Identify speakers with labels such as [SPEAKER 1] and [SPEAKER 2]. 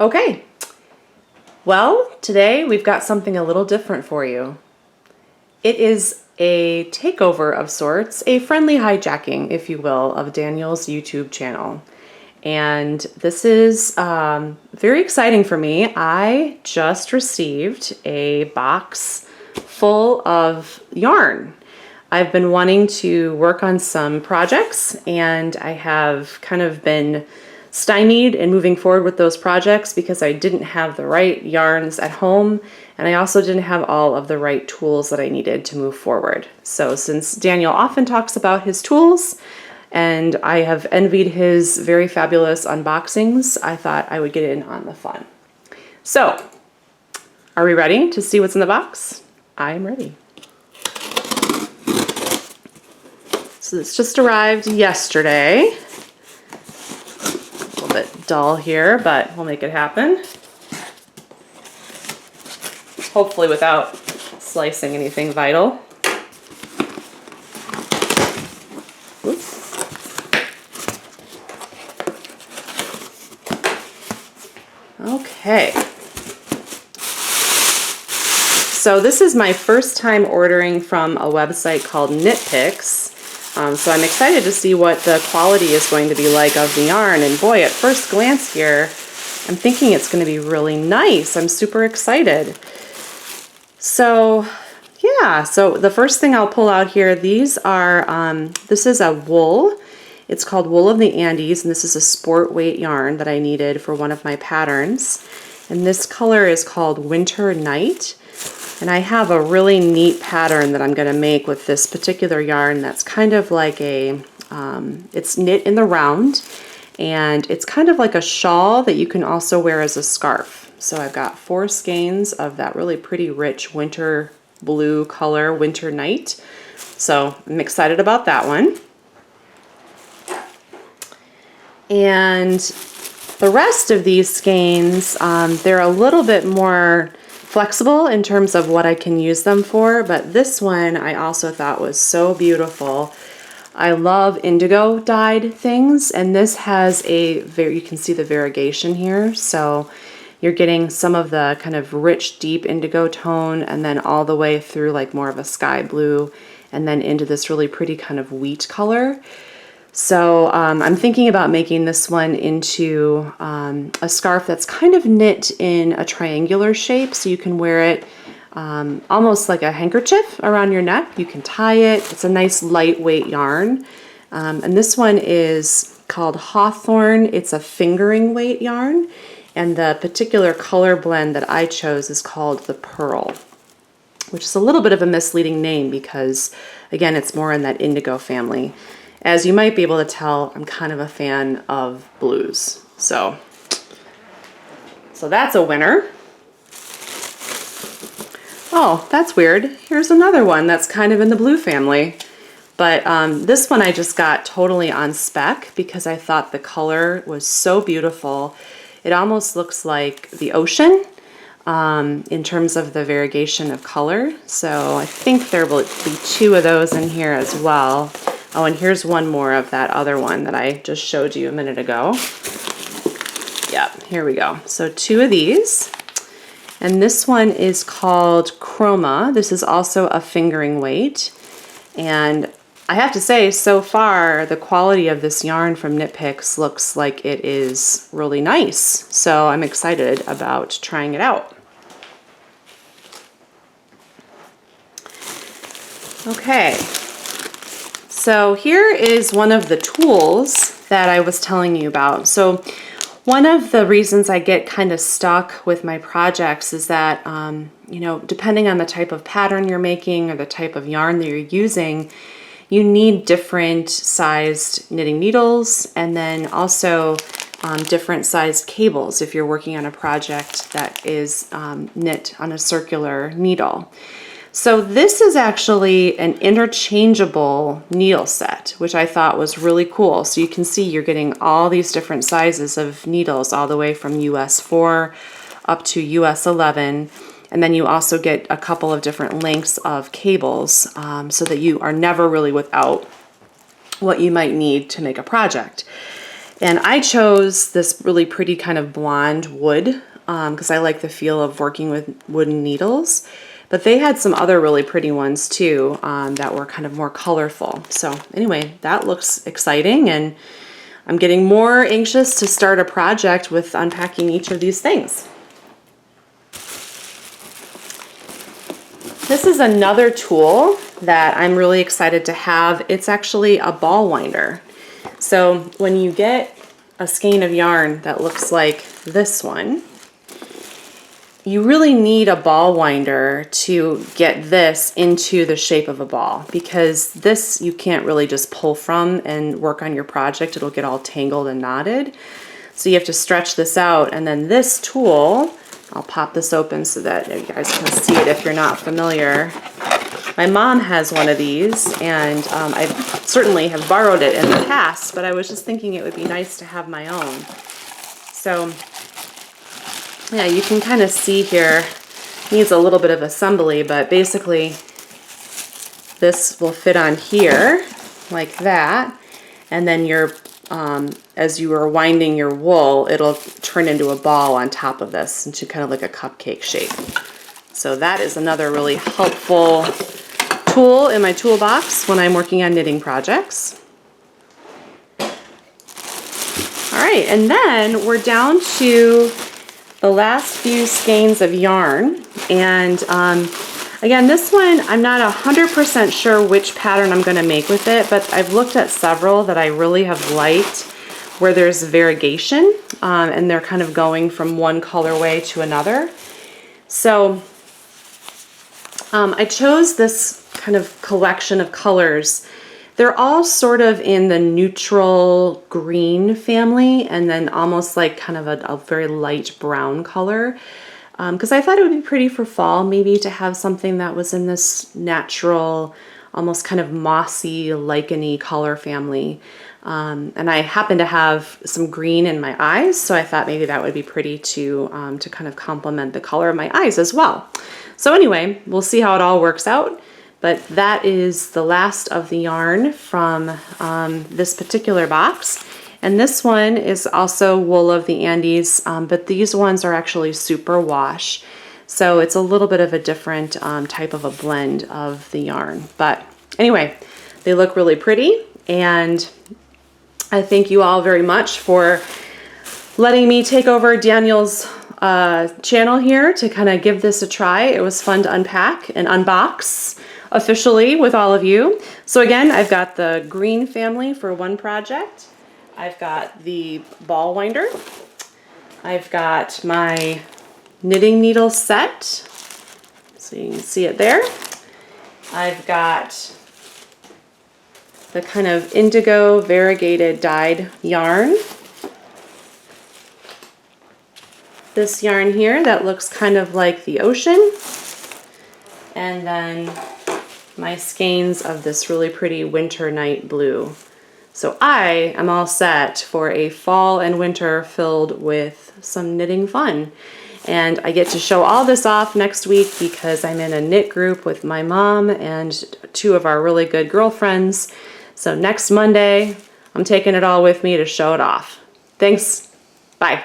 [SPEAKER 1] Okay, well, today we've got something a little different for you. It is a takeover of sorts, a friendly hijacking, if you will, of Daniel's YouTube channel. And this is very exciting for me. I just received a box full of yarn. I've been wanting to work on some projects, and I have kind of been stymied in moving forward with those projects because I didn't have the right yarns at home, and I also didn't have all of the right tools that I needed to move forward. So since Daniel often talks about his tools, and I have envied his very fabulous unboxings, I thought I would get in on the fun. So, are we ready to see what's in the box? I'm ready. So this just arrived yesterday. A little bit dull here, but we'll make it happen. Hopefully without slicing anything vital. Oops. Okay. So this is my first time ordering from a website called KnitPicks. So I'm excited to see what the quality is going to be like of the yarn. And boy, at first glance here, I'm thinking it's going to be really nice. I'm super excited. So yeah, so the first thing I'll pull out here, these are, this is a wool. It's called Wool of the Andes, and this is a sport weight yarn that I needed for one of my patterns. And this color is called Winter Night. And I have a really neat pattern that I'm going to make with this particular yarn that's kind of like a, it's knit in the round, and it's kind of like a shawl that you can also wear as a scarf. So I've got 4 skeins of that really pretty rich winter blue color, Winter Night. So I'm excited about that one. And the rest of these skeins, they're a little bit more flexible in terms of what I can use them for, but this one I also thought was so beautiful. I love indigo dyed things, and this has a you can see the variegation here, so you're getting some of the kind of rich deep indigo tone, and then all the way through like more of a sky blue, and then into this really pretty kind of wheat color. So I'm thinking about making this one into a scarf that's kind of knit in a triangular shape, so you can wear it almost like a handkerchief around your neck. You can tie it. It's a nice lightweight yarn. And this one is called Hawthorn. It's a fingering weight yarn. And the particular color blend that I chose is called the Pearl, which is a little bit of a misleading name because, again, it's more in that indigo family. As you might be able to tell, I'm kind of a fan of blues. So that's a winner. Oh, that's weird. Here's another one that's kind of in the blue family. But this one I just got totally on spec because I thought the color was so beautiful. It almost looks like the ocean in terms of the variegation of color. So I think there will be 2 of those in here as well. Oh, and here's one more of that other one that I just showed you a minute ago. Yep, here we go. So 2 of these. And this one is called Chroma. This is also a fingering weight. And I have to say, so far, the quality of this yarn from KnitPicks looks like it is really nice. So I'm excited about trying it out. Okay. So here is one of the tools that I was telling you about. So one of the reasons I get kind of stuck with my projects is that, you know, depending on the type of pattern you're making or the type of yarn that you're using, you need different sized knitting needles and then also different sized cables if you're working on a project that is knit on a circular needle. So this is actually an interchangeable needle set, which I thought was really cool. So you can see you're getting all these different sizes of needles all the way from US 4 up to US 11. And then you also get a couple of different lengths of cables so that you are never really without what you might need to make a project. And I chose this really pretty kind of blonde wood because I like the feel of working with wooden needles. But they had some other really pretty ones too that were kind of more colorful. So anyway, that looks exciting, and I'm getting more anxious to start a project with unpacking each of these things. This is another tool that I'm really excited to have. It's actually a ball winder. So when you get a skein of yarn that looks like this one, you really need a ball winder to get this into the shape of a ball, because this you can't really just pull from and work on your project. It'll get all tangled and knotted. So you have to stretch this out, and then this tool, I'll pop this open so that you guys can see it if you're not familiar. My mom has one of these, and I certainly have borrowed it in the past, but I was just thinking it would be nice to have my own. So yeah, you can kind of see here, it needs a little bit of assembly, but basically this will fit on here like that, and then as you are winding your wool, it'll turn into a ball on top of this into kind of like a cupcake shape. So that is another really helpful tool in my toolbox when I'm working on knitting projects. All right, and then we're down to the last few skeins of yarn. And again, this one, I'm not 100% sure which pattern I'm gonna make with it, but I've looked at several that I really have liked where there's variegation and they're kind of going from one colorway to another. So I chose this kind of collection of colors. They're all sort of in the neutral green family, and then almost like kind of a very light brown color. Because I thought it would be pretty for fall, maybe to have something that was in this natural, almost kind of mossy, licheny color family. And I happen to have some green in my eyes, so I thought maybe that would be pretty to kind of complement the color of my eyes as well. So anyway, we'll see how it all works out. But that is the last of the yarn from this particular box. And this one is also Wool of the Andes, but these ones are actually super wash. So it's a little bit of a different type of a blend of the yarn. But anyway, they look really pretty, and I thank you all very much for letting me take over Daniel's channel here to kind of give this a try. It was fun to unpack and unbox officially with all of you. So again, I've got the green family for one project. I've got the ball winder. I've got my knitting needle set, so you can see it there. I've got the kind of indigo variegated dyed yarn. This yarn here that looks kind of like the ocean. And then my skeins of this really pretty winter night blue. So I am all set for a fall and winter filled with some knitting fun. And I get to show all this off next week because I'm in a knit group with my mom and two of our really good girlfriends. So next Monday, I'm taking it all with me to show it off. Thanks. Bye.